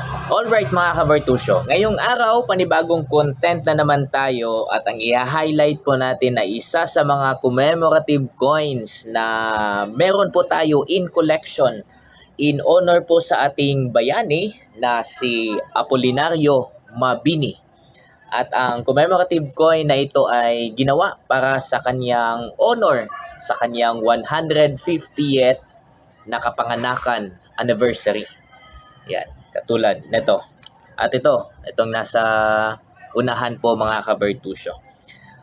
Alright mga kabartusyo, ngayong araw panibagong content na naman tayo at ang i-highlight po natin ay isa sa mga commemorative coins na meron po tayo in collection in honor po sa ating bayani na si Apolinario Mabini. At ang commemorative coin na ito ay ginawa para sa kanyang honor sa kanyang 150th na kapanganakan anniversary. Yan, katulad nito. At itong nasa unahan po mga kabartusyo.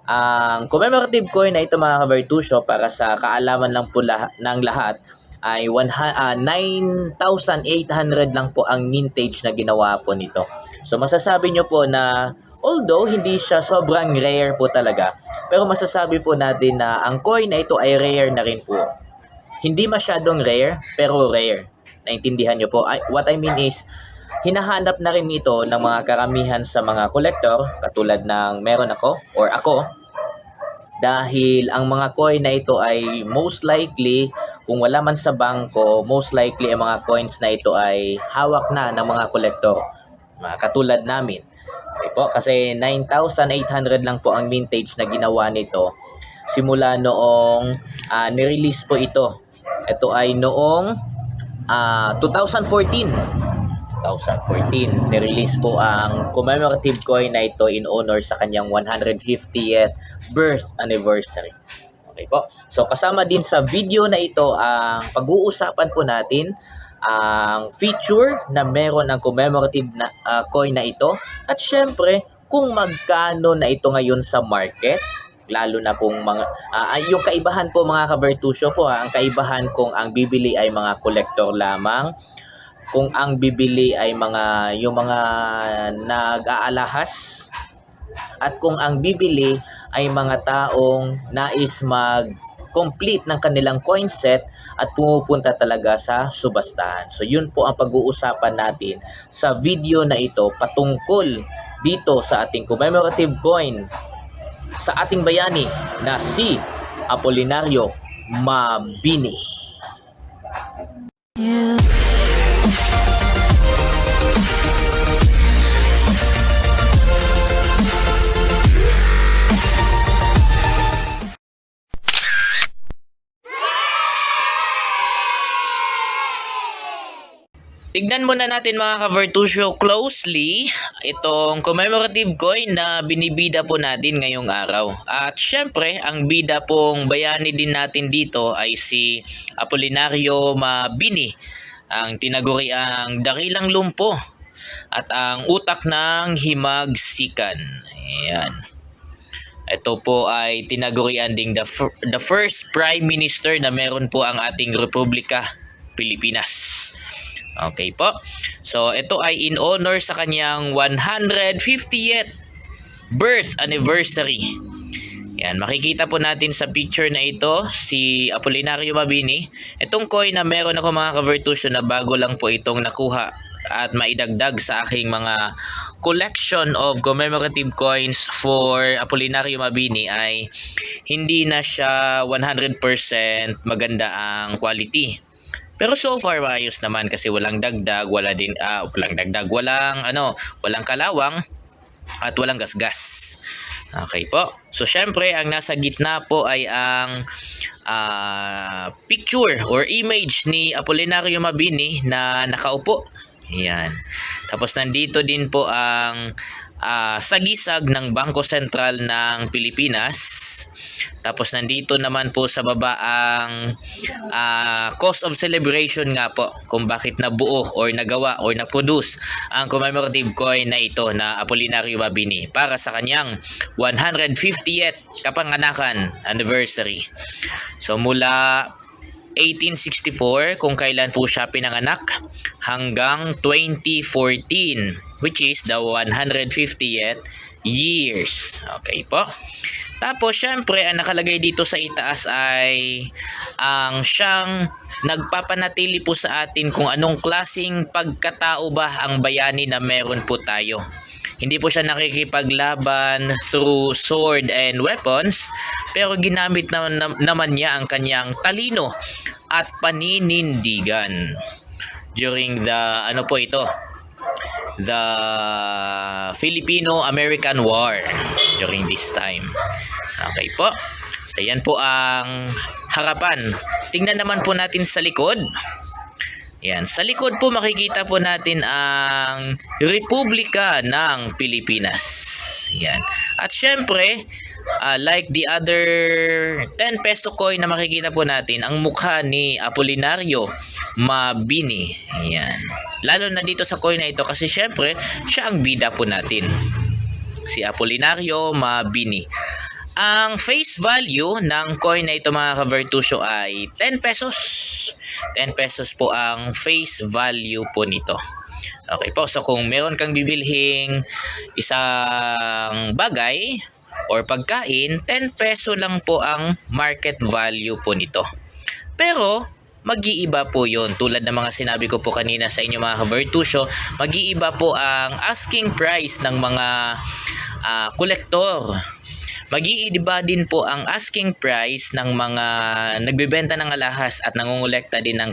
Ang commemorative coin na ito mga kabartusyo, para sa kaalaman lang po ng lahat, ay 9,800 lang po ang mintage na ginawa po nito. So masasabi nyo po na although hindi siya sobrang rare po talaga, pero masasabi po natin na ang coin na ito ay rare na rin po. Hindi masyadong rare, pero rare. Naintindihan nyo po? What I mean is, hinahanap na rin ito ng mga karamihan sa mga collector, katulad ng meron ako, or ako, dahil ang mga coin na ito ay most likely, kung wala man sa bangko, most likely ang mga coins na ito ay hawak na ng mga collector, katulad namin. Okay po, kasi 9,800 lang po ang mintage na ginawa nito simula noong nirelease po ito. Ito ay noong 2014 nirelease po ang commemorative coin na ito in honor sa kanyang 150th birth anniversary. Okay po. So kasama din sa video na ito ang pag-uusapan po natin ang feature na meron ang commemorative na coin na ito, at syempre kung magkano na ito ngayon sa market, lalo na kung mga yung kaibahan po mga kabartusyo po, ang kaibahan kung ang bibili ay mga collector lamang, kung ang bibili ay yung mga nag-aalahas, at kung ang bibili ay mga taong nais mag-complete ng kanilang coin set at pumupunta talaga sa subastahan. So yun po ang pag-uusapan natin sa video na ito patungkol dito sa ating commemorative coin sa ating bayani na si Apolinario Mabini. Tignan muna natin mga kabartusyo closely itong commemorative coin na binibida po natin ngayong araw. At syempre, ang bida pong bayani din natin dito ay si Apolinario Mabini, ang tinaguriang dakilang lumpo at ang utak ng himagsikan. Ayan. Ito po ay tinagurian ding the first prime minister na meron po ang ating Republika Pilipinas. Okay po. So ito ay in honor sa kanyang 150th birth anniversary. Yan, makikita po natin sa picture na ito si Apolinario Mabini. Itong coin na meron ako mga kabartusyo na bago lang po itong nakuha at maidagdag sa aking mga collection of commemorative coins for Apolinario Mabini ay hindi na siya 100% maganda ang quality. Pero so far maayos naman kasi walang dagdag, walang kalawang at walang gasgas. Okay po. So syempre ang nasa gitna po ay ang picture or image ni Apolinario Mabini na nakaupo. Ayan. Tapos nandito din po ang sagisag ng Bangko Sentral ng Pilipinas. Tapos nandito naman po sa baba ang cause of celebration nga po kung bakit nabuo or nagawa or na-produce ang commemorative coin na ito na Apolinario Mabini para sa kanyang 150th kapanganakan anniversary. So mula 1864 kung kailan po siya pinanganak hanggang 2014, which is the 150th years. Okay po. Tapos syempre ang nakalagay dito sa itaas ay ang siyang nagpapanatili po sa atin kung anong klaseng pagkatao ba ang bayani na meron po tayo. Hindi po siya nakikipaglaban through sword and weapons, pero ginamit naman niya ang kanyang talino at paninindigan during the the Filipino-American War during this time. Okay po. So yan po ang harapan. Tingnan naman po natin sa likod. Yan, sa likod po makikita po natin ang Republika ng Pilipinas. Yan. At syempre, like the other 10 peso coin na makikita po natin, ang mukha ni Apolinario Mabini. Yan. Lalo na dito sa coin na ito kasi syempre, siya ang bida po natin. Si Apolinario Mabini. Ang face value ng coin na ito mga ka-Virtusyo ay 10 pesos. 10 pesos po ang face value po nito. Okay po, so kung meron kang bibilhing isang bagay or pagkain, 10 peso lang po ang market value po nito. Pero mag-iiba po yun. Tulad ng mga sinabi ko po kanina sa inyo mga ka-Virtusyo, mag-iiba po ang asking price ng mga kolektor. Mag-iiba din po ang asking price ng mga nagbebenta ng alahas at nangongolekta din ng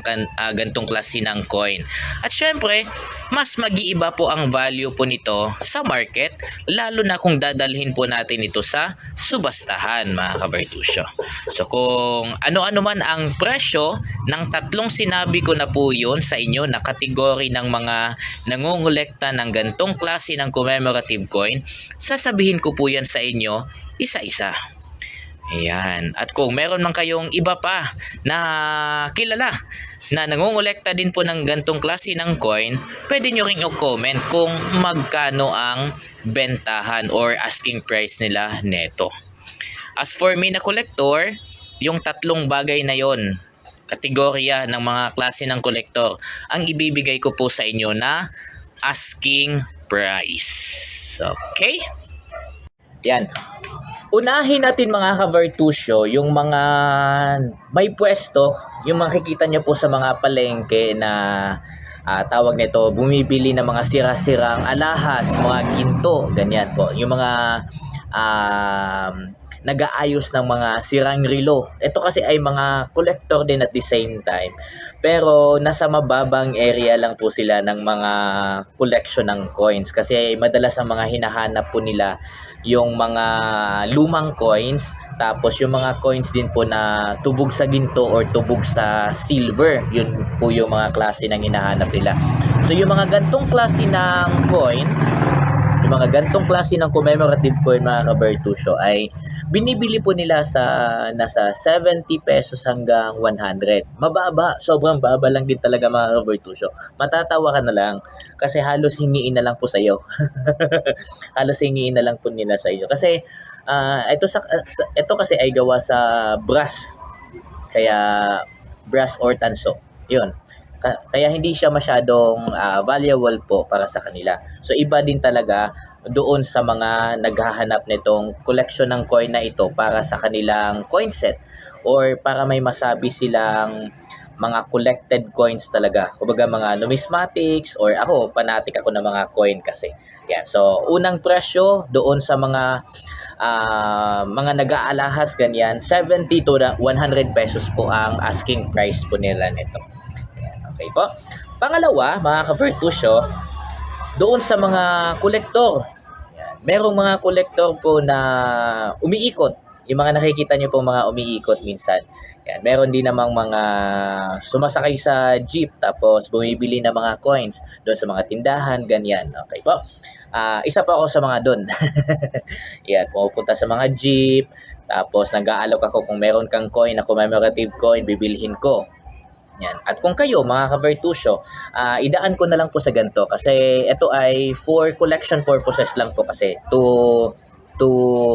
gantong klase ng coin. At syempre, mas mag-iiba po ang value po nito sa market, lalo na kung dadalhin po natin ito sa subastahan mga ka-Virtusyo. So kung ano-ano man ang presyo ng tatlong sinabi ko na po yun sa inyo na kategory ng mga nangongolekta ng gantong klase ng commemorative coin, sasabihin ko po yan sa inyo isa-isa. Ayan. At kung meron man kayong iba pa na kilala na nangongolekta din po ng gantong klase ng coin, pwede nyo ring i-comment kung magkano ang bentahan or asking price nila neto. As for me na kolektor, yung tatlong bagay na yon, kategorya ng mga klase ng kolektor, ang ibibigay ko po sa inyo na asking price. Okay? Yan. Unahin natin mga ka-Virtusyo, yung mga may pwesto, yung makikita nyo po sa mga palengke na tawag nito, bumibili ng mga sira-sirang alahas, mga ginto, ganyan po. Yung mga nag-aayos ng mga sirang relo. Ito kasi ay mga collector din at the same time. Pero nasa mababang area lang po sila ng mga collection ng coins. Kasi madalas ang mga hinahanap po nila yung mga lumang coins. Tapos yung mga coins din po na tubog sa ginto or tubog sa silver. Yun po yung mga klase ng hinahanap nila. So yung mga gantong klase ng coin, yung mga gantong klase ng commemorative coin mga ka-Virtusyo ay binibili po nila sa nasa 70 pesos hanggang 100. Mababa, sobrang baba lang din talaga mga ka-Virtusyo. Matatawa ka na lang kasi halos hingiin na lang po sa iyo. Halos hingiin na lang po nila sa iyo. Kasi ito kasi ay gawa sa brass. Kaya brass or tanso. 'Yun. Kaya hindi siya masyadong valuable po para sa kanila. So iba din talaga doon sa mga naghahanap nitong collection ng coin na ito para sa kanilang coin set or para may masabi silang mga collected coins talaga. Kumbaga mga numismatics or ako, fanatic ako ng mga coin kasi. Yan. So unang presyo doon sa mga nag-aalahas ganyan, 70 to 100 pesos po ang asking price po nila nito. Okay po. Pangalawa, mga ka-Virtusyo, doon sa mga kolektor. Merong mga kolektor po na umiikot. Yung mga nakikita nyo po mga umiikot minsan. Yan. Meron din namang mga sumasakay sa jeep tapos bumibili ng mga coins doon sa mga tindahan, ganyan. Okay po. Isa pa ako sa mga doon. Yan, pumupunta sa mga jeep tapos nag-aalok ako kung meron kang coin na commemorative coin, bibilhin ko. Yan. At kung kayo mga ka-Virtusyo, idaan ko na lang po sa ganito kasi ito ay for collection purposes lang po kasi to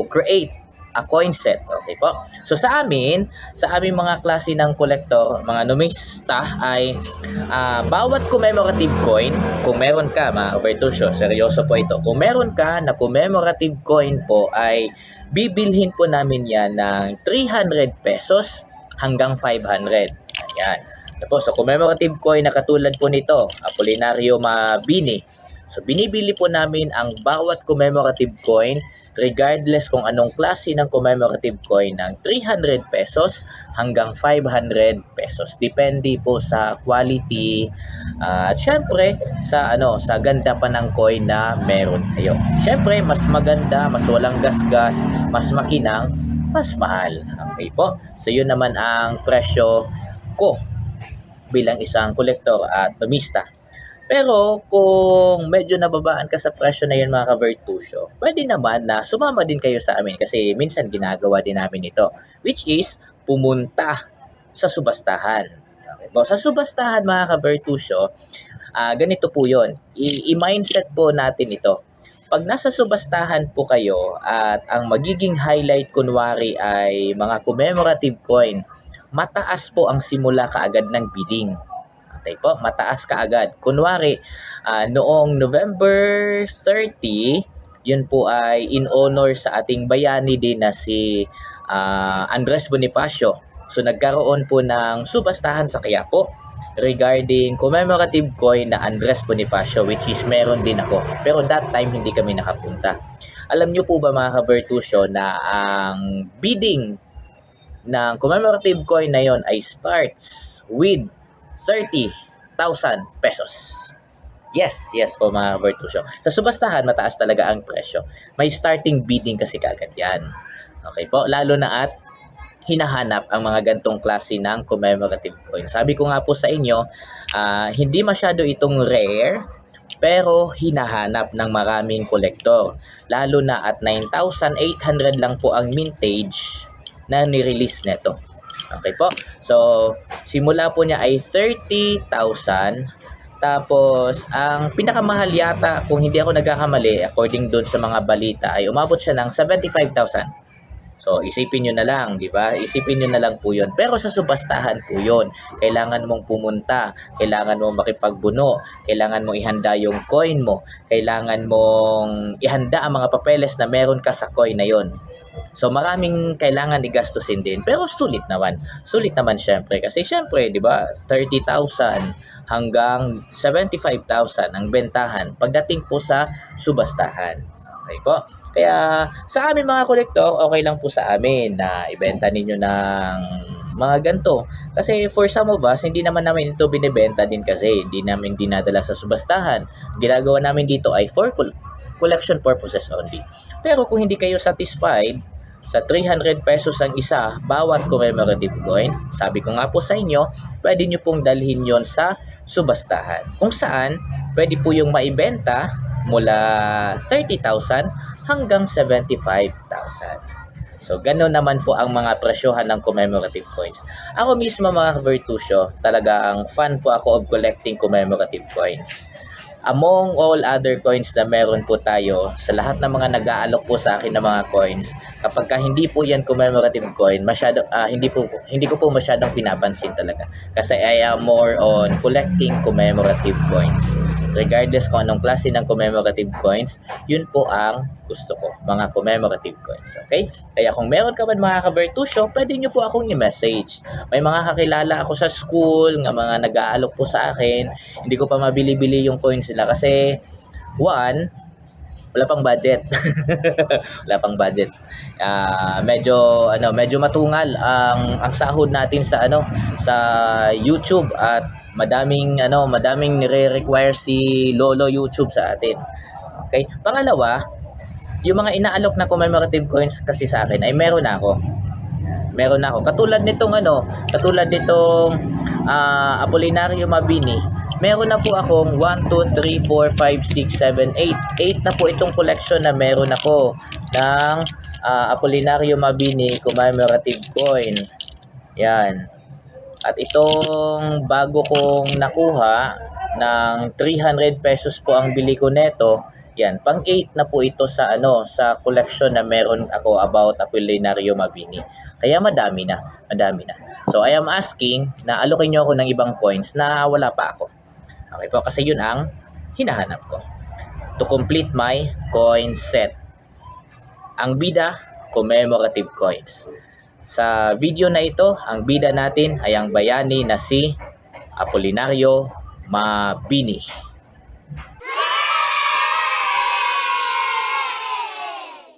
create a coin set. Okay po. So sa aming mga klase ng collector, mga numista ay bawat commemorative coin, kung meron ka mga ka-Virtusyo, seryoso po ito. Kung meron ka na commemorative coin po ay bibilhin po namin yan ng 300 pesos hanggang 500. Ayan. Tapos, so commemorative coin na katulad po nito, Apolinario Mabini. So, binibili po namin ang bawat commemorative coin regardless kung anong klase ng commemorative coin ng 300 pesos hanggang 500 pesos. Depende po sa quality at syempre sa ganda pa ng coin na meron kayo. Syempre mas maganda, mas walang gasgas, mas makinang, mas mahal. Okay po. So yun naman ang presyo ko bilang isang kolektor at mamista. Pero kung medyo nababaan ka sa presyo na yun mga ka-Vertusio, pwede naman na sumama din kayo sa amin kasi minsan ginagawa din namin ito, which is pumunta sa subastahan. Okay po? Sa subastahan mga ka-Vertusio, ganito po yun. I-mindset po natin ito. Pag nasa subastahan po kayo at ang magiging highlight kunwari ay mga commemorative coin, mataas po ang simula kaagad ng bidding. Okay po, mataas kaagad. Kunwari, noong November 30, yun po ay in honor sa ating bayani din na si Andres Bonifacio. So nagkaroon po ng subastahan sa Quiapo regarding commemorative coin na Andres Bonifacio, which is meron din ako. Pero that time hindi kami nakapunta. Alam nyo po ba mga ka-Vertusio na ang bidding ng commemorative coin na yon ay starts with 30,000 pesos. Yes po mga Vertusio. Sa subastahan, mataas talaga ang presyo. May starting bidding kasi kagad yan. Okay po, lalo na at hinahanap ang mga gantong klase ng commemorative coin. Sabi ko nga po sa inyo, hindi masyado itong rare, pero hinahanap ng maraming kolektor. Lalo na at 9,800 lang po ang mintage na nirelease nito. Okay po. So, simula po niya ay 30,000. Tapos, ang pinakamahal yata, kung hindi ako nagkakamali, according doon sa mga balita, ay umabot siya ng 75,000. So, isipin nyo na lang, di ba? Isipin nyo na lang po yun. Pero sa subastahan po yun. Kailangan mong pumunta, kailangan mong makipagbuno, kailangan mong ihanda yung coin mo, kailangan mong ihanda ang mga papeles na meron ka sa coin na yon. So maraming kailangan igastusin din, pero sulit naman. Sulit naman syempre kasi syempre, 'di ba? 30,000 hanggang 75,000 ang bentahan pagdating po sa subastahan. Okay po. Kaya sa amin mga kolektor, okay lang po sa amin na ibenta ninyo ng mga ganito. Kasi for some of us, hindi naman namin ito binibenta din kasi hindi namin dinadala sa subastahan. Ginagawa namin dito ay for collection purposes only. Pero kung hindi kayo satisfied sa 300 pesos ang isa bawat commemorative coin, sabi ko nga po sa inyo, pwede nyo pong dalhin yon sa subastahan. Kung saan, pwede po yung maibenta mula 30,000 hanggang 75,000. So, gano'n naman po ang mga presyohan ng commemorative coins. Ako mismo mga Vertusio, talaga ang fan po ako of collecting commemorative coins. Among all other coins na meron po tayo, sa lahat ng mga nag-aalok po sa akin ng mga coins, kapag hindi po yan commemorative coin, hindi ko po masyadong pinapansin talaga. Kasi I am more on collecting commemorative coins. Regardless kung anong klase ng commemorative coins, yun po ang gusto ko, mga commemorative coins. Okay? Kaya kung meron ka man mga ka-Vertusio, pwede nyo po akong i-message. May mga kakilala ako sa school, nga mga nag-aalok po sa akin, hindi ko pa mabili-bili yung coins nila kasi, one, wala pang budget. Wala pang budget. Medyo matungal ang sahod natin sa YouTube at madaming nire-require si Lolo YouTube sa atin. Okay? Pangalawa, yung mga inaalok na commemorative coins kasi sa akin ay meron na ako. Katulad nitong Apolinario Mabini. Meron na po akong 1, 2, 3, 4, 5, 6, 7, 8. 8 na po itong collection na meron ako ng Apolinario Mabini commemorative coin. Yan. At itong bago kong nakuha ng 300 pesos po ang bili ko neto. Yan, pang 8 na po ito sa collection na meron ako about Apolinario Mabini. Kaya madami na. So I am asking na alokin niyo ako ng ibang coins na wala pa ako. Okay po, kasi yun ang hinahanap ko to complete my coin set. Ang bida, commemorative coins. Sa video na ito, ang bida natin ay ang bayani na si Apolinario Mabini.